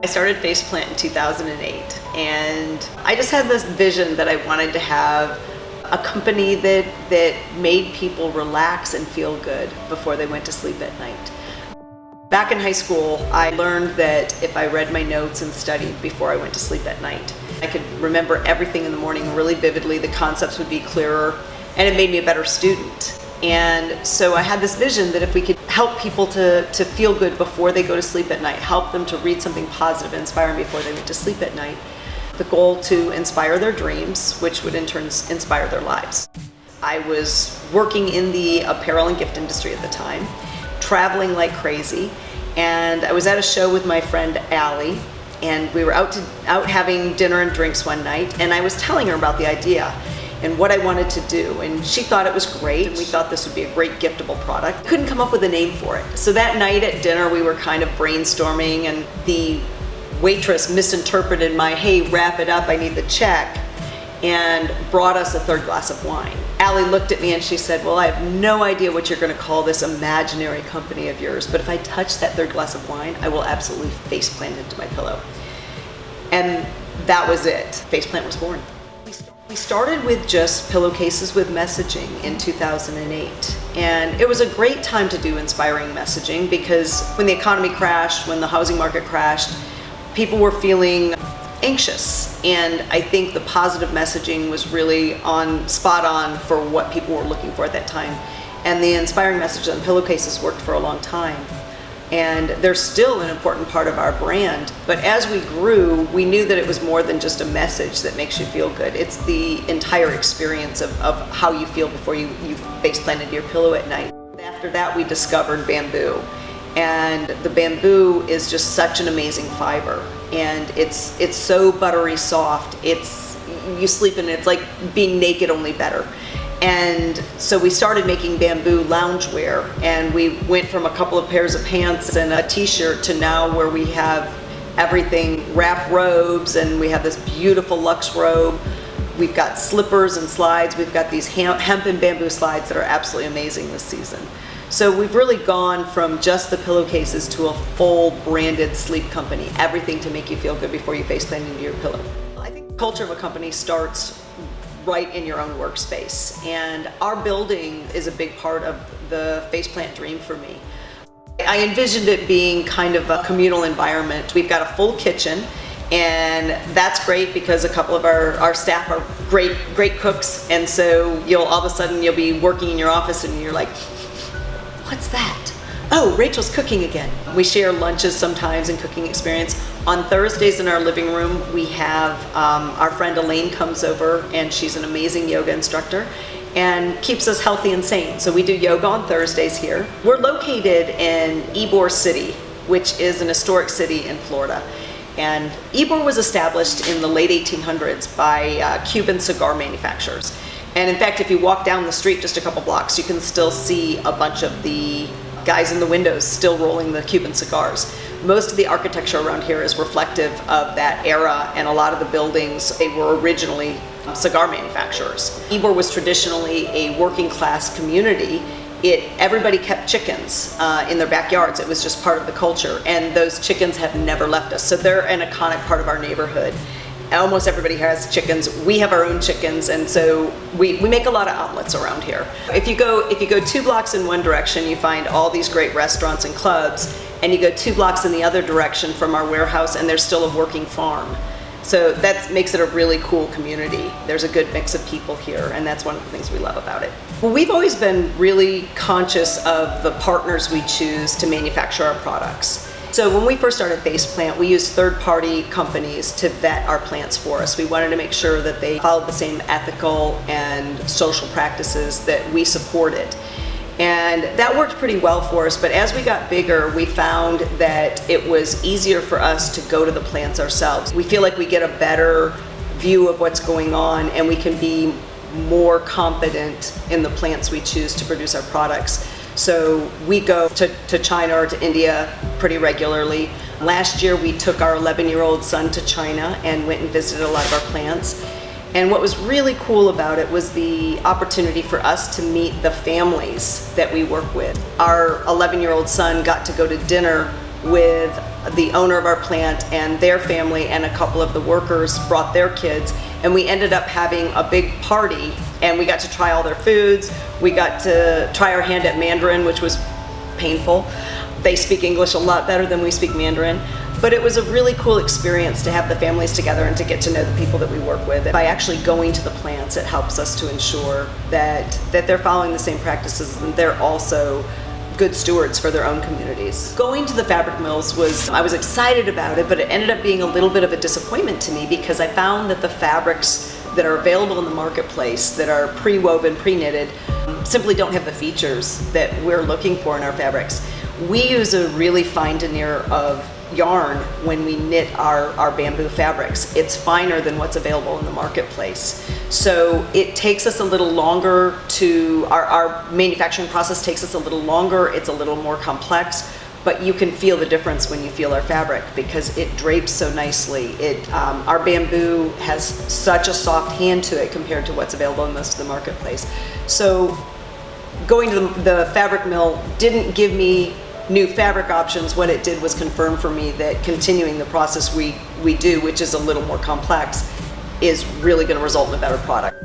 I started Faceplant in 2008, and I just had this vision that I wanted to have a company that made people relax and feel good before they went to sleep at night. Back in high school, I learned that if I read my notes and studied before I went to sleep at night, I could remember everything in the morning really vividly, the concepts would be clearer, and it made me a better student. And so I had this vision that if we could help people to feel good before they go to sleep at night, help them to read something positive and inspiring before they went to sleep at night, the goal to inspire their dreams, which would in turn inspire their lives. I was working in the apparel and gift industry at the time, traveling like crazy, and I was at a show with my friend Allie, and we were out having dinner and drinks one night, and I was telling her about the idea and what I wanted to do, and she thought it was great, and we thought this would be a great giftable product. Couldn't come up with a name for it. So that night at dinner we were kind of brainstorming, and the waitress misinterpreted my, "Hey, wrap it up, I need the check," and brought us a third glass of wine. Allie looked at me and she said, "Well, I have no idea what you're going to call this imaginary company of yours, but if I touch that third glass of wine, I will absolutely faceplant into my pillow." And that was it. Faceplant was born. We started with just pillowcases with messaging in 2008, and it was a great time to do inspiring messaging because when the economy crashed, when the housing market crashed, people were feeling anxious, and I think the positive messaging was really spot on for what people were looking for at that time. And the inspiring message on pillowcases worked for a long time, and they're still an important part of our brand. But as we grew, we knew that it was more than just a message that makes you feel good. It's the entire experience of how you feel before you face plant into your pillow at night. After that, we discovered bamboo. And the bamboo is just such an amazing fiber, and it's so buttery soft. You sleep in it, it's like being naked, only better. And so we started making bamboo loungewear, and we went from a couple of pairs of pants and a t-shirt to now where we have everything, wrap robes, and we have this beautiful luxe robe. We've got slippers and slides. We've got these hemp and bamboo slides that are absolutely amazing this season. So we've really gone from just the pillowcases to a full branded sleep company, everything to make you feel good before you face plant into your pillow. I think the culture of a company starts right in your own workspace, and our building is a big part of the Faceplant dream for me. I envisioned it being kind of a communal environment. We've got a full kitchen, and that's great because a couple of our staff are great cooks, and so all of a sudden you'll be working in your office and you're like, "What's that? Oh, Rachel's cooking again." We share lunches sometimes and cooking experience. On Thursdays in our living room, we have our friend Elaine comes over, and she's an amazing yoga instructor and keeps us healthy and sane. So we do yoga on Thursdays here. We're located in Ybor City, which is an historic city in Florida. And Ybor was established in the late 1800s by Cuban cigar manufacturers. And in fact, if you walk down the street just a couple blocks, you can still see a bunch of the guys in the windows still rolling the Cuban cigars. Most of the architecture around here is reflective of that era, and a lot of the buildings, they were originally cigar manufacturers. Ybor was traditionally a working class community. Everybody kept chickens in their backyards. It was just part of the culture, and those chickens have never left us. So they're an iconic part of our neighborhood. Almost everybody has chickens. We have our own chickens, and so we make a lot of omelets around here. If you go 2 blocks in one direction, you find all these great restaurants and clubs, and you go 2 blocks in the other direction from our warehouse, and there's still a working farm. So that makes it a really cool community. There's a good mix of people here, and that's one of the things we love about it. Well, we've always been really conscious of the partners we choose to manufacture our products. So when we first started Faceplant, we used third-party companies to vet our plants for us. We wanted to make sure that they followed the same ethical and social practices that we supported. And that worked pretty well for us, but as we got bigger, we found that it was easier for us to go to the plants ourselves. We feel like we get a better view of what's going on, and we can be more confident in the plants we choose to produce our products. So we go to China or to India pretty regularly. Last year we took our 11-year-old son to China and went and visited a lot of our plants. And what was really cool about it was the opportunity for us to meet the families that we work with. Our 11-year-old son got to go to dinner with the owner of our plant and their family and a couple of the workers brought their kids, and we ended up having a big party, and we got to try all their foods. We got to try our hand at Mandarin, which was painful. They speak English a lot better than we speak Mandarin. But it was a really cool experience to have the families together and to get to know the people that we work with. By actually going to the plants, it helps us to ensure that they're following the same practices and they're also good stewards for their own communities. Going to the fabric mills I was excited about it, but it ended up being a little bit of a disappointment to me because I found that the fabrics that are available in the marketplace that are pre-woven, pre-knitted, simply don't have the features that we're looking for in our fabrics. We use a really fine denier of yarn when we knit our bamboo fabrics. It's finer than what's available in the marketplace. So it takes us a little longer our manufacturing process takes us a little longer, it's a little more complex, but you can feel the difference when you feel our fabric because it drapes so nicely. Our bamboo has such a soft hand to it compared to what's available in most of the marketplace. So going to the fabric mill didn't give me new fabric options. What it did was confirm for me that continuing the process we do, which is a little more complex, is really going to result in a better product.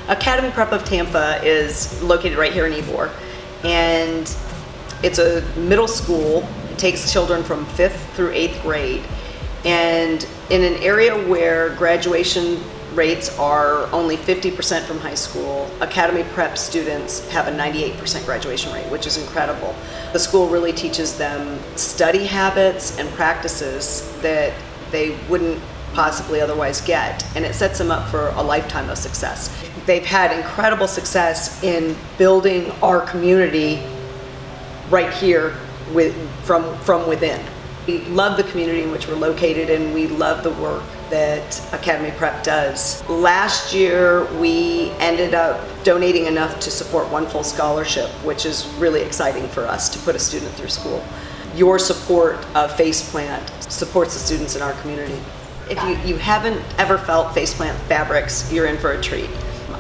Academy Prep of Tampa is located right here in Ybor, and it's a middle school. It takes children from 5th through 8th grade, and in an area where graduation rates are only 50% from high school, Academy Prep students have a 98% graduation rate, which is incredible. The school really teaches them study habits and practices that they wouldn't possibly otherwise get, and it sets them up for a lifetime of success. They've had incredible success in building our community right here from within. We love the community in which we're located, and we love the work that Academy Prep does. Last year, we ended up donating enough to support one full scholarship, which is really exciting for us to put a student through school. Your support of Faceplant supports the students in our community. If you haven't ever felt Faceplant fabrics, you're in for a treat.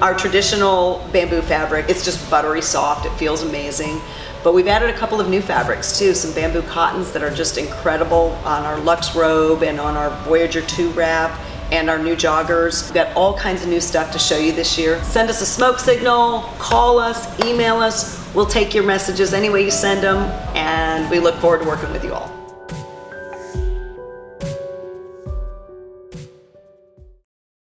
Our traditional bamboo fabric, it's just buttery soft, it feels amazing. But we've added a couple of new fabrics too, some bamboo cottons that are just incredible on our Luxe robe and on our Voyager 2 wrap and our new joggers. We've got all kinds of new stuff to show you this year. Send us a smoke signal, call us, email us. We'll take your messages any way you send them, and we look forward to working with you all.